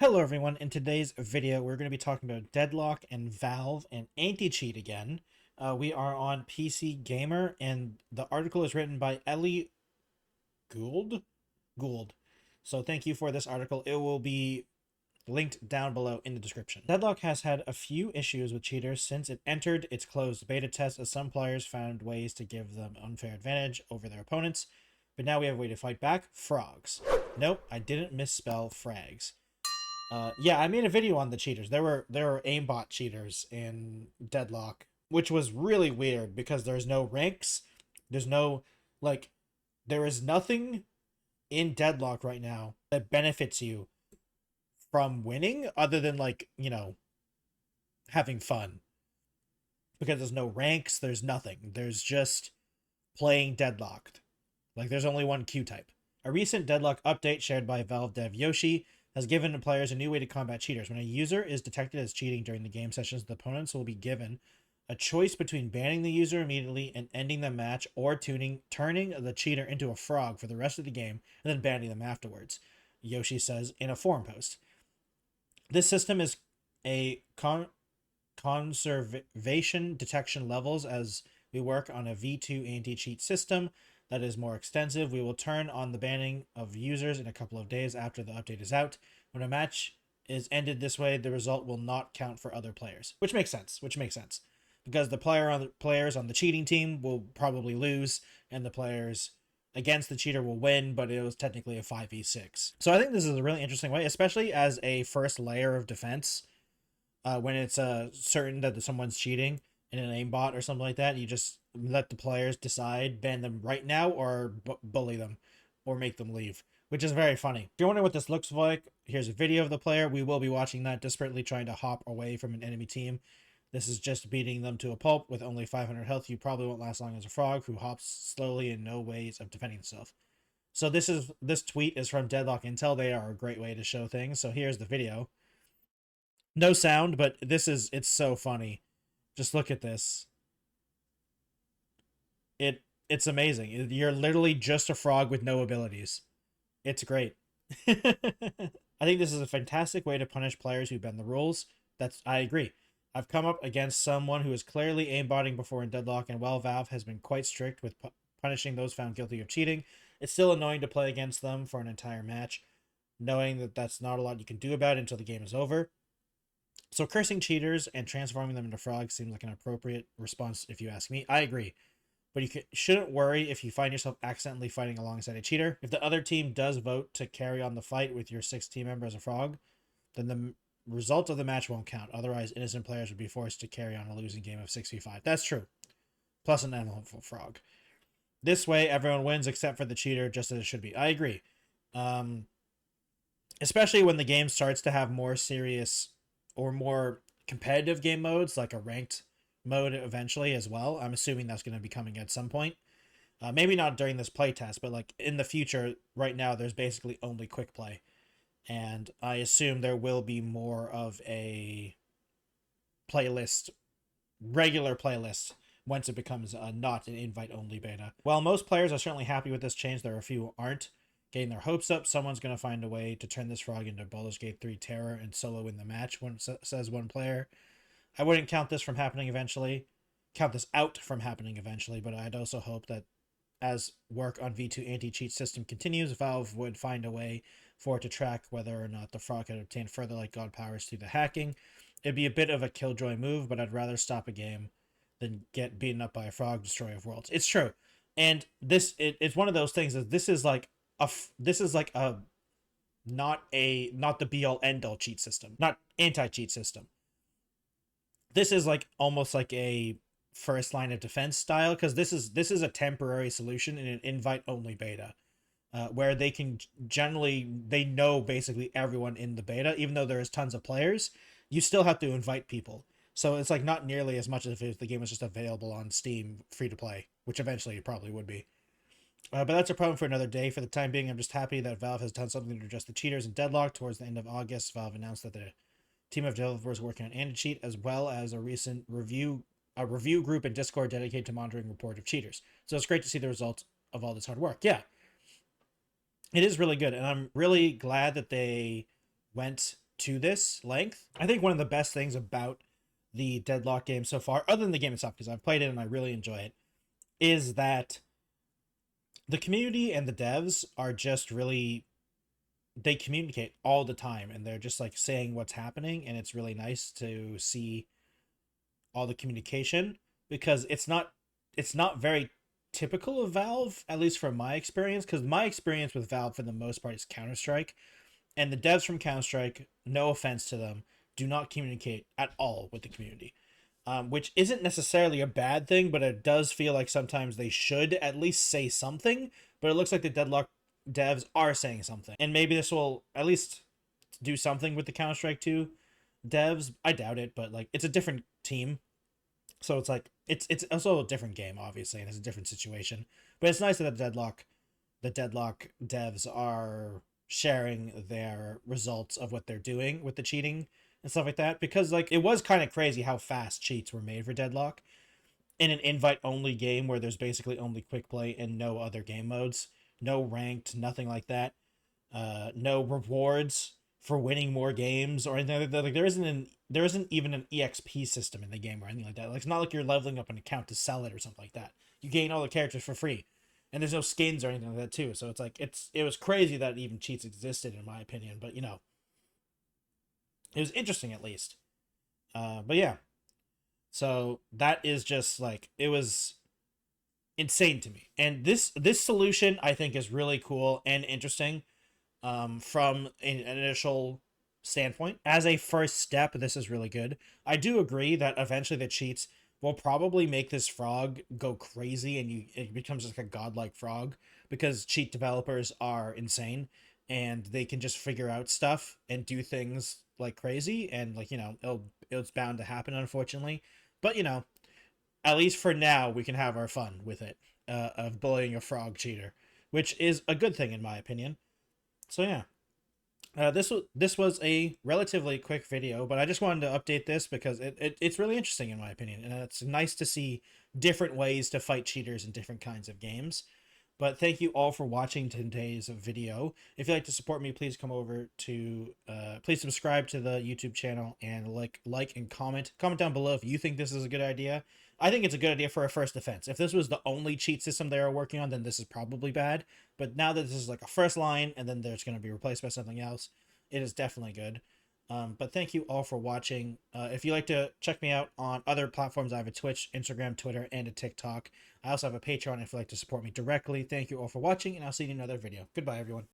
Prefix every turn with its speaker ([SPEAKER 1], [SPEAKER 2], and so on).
[SPEAKER 1] Hello everyone, in today's video we're going to be talking about Deadlock and Valve and anti-cheat again. We are on PC Gamer and the article is written by Ellie Gould. So thank you for this article. It will be linked down below in the description. Deadlock has had a few issues with cheaters since it entered its closed beta test, as some players found ways to give them unfair advantage over their opponents. But now we have a way to fight back. Frogs. Nope, I didn't misspell frags. Yeah, I made a video on the cheaters. There were aimbot cheaters in Deadlock, which was really weird because there's no ranks. There's no, like, there is nothing in Deadlock right now that benefits you from winning other than, like, you know, having fun. Because there's no ranks, there's nothing. There's just playing Deadlocked. Like, there's only one Q type. A recent Deadlock update shared by Valve dev Yoshi has given the players a new way to combat cheaters. When a user is detected as cheating during the game sessions, the opponents will be given a choice between banning the user immediately and ending the match, or turning the cheater into a frog for the rest of the game and then banning them afterwards, Yoshi says in a forum post. This system is a conservation detection levels as we work on a V2 anti-cheat system that is more extensive. We will turn on the banning of users in a couple of days after the update is out. When a match is ended this way, the result will not count for other players, which makes sense. Because the players on the cheating team will probably lose, and the players against the cheater will win, but it was technically a 5v6. So I think this is a really interesting way, especially as a first layer of defense, when it's certain that someone's cheating in an aimbot or something like that. You just let the players decide, ban them right now or bully them or make them leave, which is very funny. If you're wondering what this looks like, here's a video of the player. We will be watching that desperately trying to hop away from an enemy team. This is just beating them to a pulp with only 500 health. You probably won't last long as a frog who hops slowly and no ways of defending himself. So this tweet is from Deadlock Intel. They are a great way to show things. So here's the video. No sound, but it's so funny. Just look at this. It's amazing. You're literally just a frog with no abilities. It's great. I think this is a fantastic way to punish players who bend the rules. I agree. I've come up against someone who is clearly aimbotting before in Deadlock, and while Valve has been quite strict with punishing those found guilty of cheating, it's still annoying to play against them for an entire match, knowing that that's not a lot you can do about it until the game is over. So cursing cheaters and transforming them into frogs seems like an appropriate response if you ask me. I agree. But shouldn't worry if you find yourself accidentally fighting alongside a cheater. If the other team does vote to carry on the fight with your 6th team member as a frog, then the result of the match won't count. Otherwise, innocent players would be forced to carry on a losing game of 6v5. That's true. Plus an unhelpful frog. This way, everyone wins except for the cheater, just as it should be. I agree. Especially when the game starts to have more serious or more competitive game modes, like a ranked mode eventually as well. I'm assuming that's going to be coming at some point. Maybe not during this playtest, but like in the future. Right now, there's basically only quick play. And I assume there will be more of a playlist, regular playlist, once it becomes not an invite-only beta. While most players are certainly happy with this change, there are a few who aren't. Getting their hopes up, someone's going to find a way to turn this frog into Baldur's Gate 3 terror and solo win the match, says one player. I wouldn't count this out from happening eventually, but I'd also hope that as work on V2 anti-cheat system continues, Valve would find a way for it to track whether or not the frog had obtained further like god powers through the hacking. It'd be a bit of a killjoy move, but I'd rather stop a game than get beaten up by a frog destroyer of worlds. It's true. And it's one of those things that this is like not the be all end all cheat system, not anti-cheat system. This is like almost like a first line of defense style, because this is a temporary solution in an invite only beta, where they know basically everyone in the beta. Even though there's tons of players, you still have to invite people. So it's like not nearly as much as if the game was just available on Steam free to play, which eventually it probably would be. But that's a problem for another day. For the time being, I'm just happy that Valve has done something to address the cheaters in Deadlock. Towards the end of August, Valve announced that the team of developers working on anti-cheat, as well as a recent review group in Discord dedicated to monitoring report of cheaters. So it's great to see the results of all this hard work. Yeah, it is really good, and I'm really glad that they went to this length. I think one of the best things about the Deadlock game so far, other than the game itself, because I've played it and I really enjoy it, is that the community and the devs are just really, they communicate all the time, and they're just like saying what's happening, and it's really nice to see all the communication, because it's not very typical of Valve, at least from my experience, because my experience with Valve for the most part is Counter-Strike, and the devs from Counter-Strike, no offense to them, do not communicate at all with the community. Which isn't necessarily a bad thing, but it does feel like sometimes they should at least say something. But it looks like the Deadlock devs are saying something, and maybe this will at least do something with the Counter-Strike 2 devs. I doubt it, but like it's a different team, so it's like it's also a different game, obviously, and it's a different situation. But it's nice that the Deadlock devs are sharing their results of what they're doing with the cheating and stuff like that, because like it was kind of crazy how fast cheats were made for Deadlock in an invite only game where there's basically only quick play and no other game modes, no ranked, nothing like that, no rewards for winning more games or anything like that. Like there isn't even an EXP system in the game or anything like that. Like it's not like you're leveling up an account to sell it or something like that. You gain all the characters for free, and there's no skins or anything like that too. So it's like it was crazy that even cheats existed, in my opinion. But you know, it was interesting at least. But yeah, so that is just like, it was insane to me, and this solution I think is really cool and interesting. From an initial standpoint, as a first step, this is really good. I do agree that eventually the cheats will probably make this frog go crazy, and it becomes like a godlike frog, because cheat developers are insane and they can just figure out stuff and do things like crazy, and like, you know, it's bound to happen, unfortunately. But you know, at least for now, we can have our fun with it, of bullying a frog cheater, which is a good thing in my opinion. So yeah, this was a relatively quick video, but I just wanted to update this because it's really interesting in my opinion, and it's nice to see different ways to fight cheaters in different kinds of games. But thank you all for watching today's video. If you'd like to support me, please come over to please subscribe to the YouTube channel, and like and comment down below if you think this is a good idea. I think it's a good idea for a first offense. If this was the only cheat system they are working on, then this is probably bad. But now that this is like a first line, and then there's going to be replaced by something else, it is definitely good. But thank you all for watching. If you'd like to check me out on other platforms, I have a Twitch, Instagram, Twitter, and a TikTok. I also have a Patreon if you'd like to support me directly. Thank you all for watching, and I'll see you in another video. Goodbye, everyone.